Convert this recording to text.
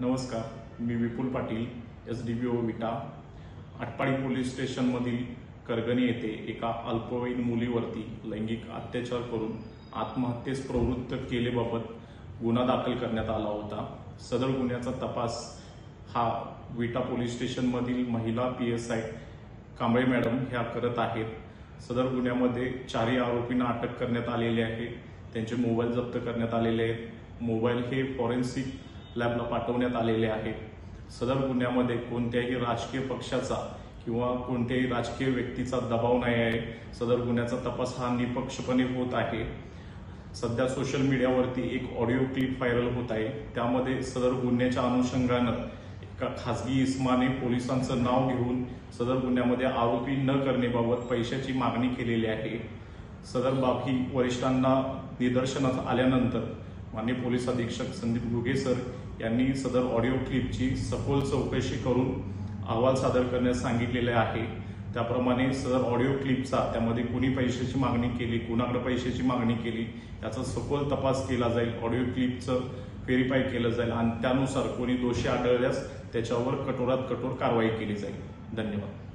नमस्कार, मी विपुल पाटील, SDPO विटा. Atpadi police स्टेशनमधील करगणी येथे एका अल्पवयीन मुलीवरती लैंगिक अत्याचार करून आत्महत्येस प्रवृत्त केल्याबाबत गुन्हा दाखल करण्यात आला होता. सदर गुन्ह्याचा तपास हा विटा पोलीस स्टेशनमधील महिला PSI कांबळे मॅडम ह्या करत आहेत. सदर गुन्ह्यामध्ये 4 आरोपींना अटक करण्यात आलेली आहे. त्यांचे मोबाईल जप्त करण्यात आलेले आहेत. मोबाईल हे फॉरेन्सिक लॅबला पाठवण्यात आलेले आहेत. सदर गुन्ह्यामध्ये कोणत्याही राजकीय पक्षाचा किंवा कोणत्याही राजकीय व्यक्तीचा दबाव नाही आहे. सदर गुन्ह्याचा तपास हा निपक्षपणे होत आहे. सध्या सोशल मीडियावरती एक ऑडिओ क्लिप व्हायरल होत आहे. त्यामध्ये सदर गुन्ह्याच्या अनुषंगानं एका खासगी इस्माने पोलिसांचं नाव घेऊन सदर गुन्ह्यामध्ये आरोपी न करण्याबाबत पैशाची मागणी केलेली आहे. सदर बाब ही वरिष्ठांना निदर्शनास आल्यानंतर माननीय पोलीस अधीक्षक संदीप घुगे सर यांनी सदर ऑडिओ क्लिपची सखोल चौकशी करून अहवाल सादर करण्यास सांगितलेले आहे. त्याप्रमाणे सदर ऑडिओ क्लिपचा त्यामध्ये कुणी पैशाची मागणी केली, कुणाकडे पैशाची मागणी केली याचा सखोल तपास केला जाईल. ऑडिओ क्लिपचं व्हेरीफाय केलं जाईल आणि त्यानुसार कोणी दोषी आढळल्यास त्याच्यावर कठोरात कठोर कारवाई केली जाईल. धन्यवाद.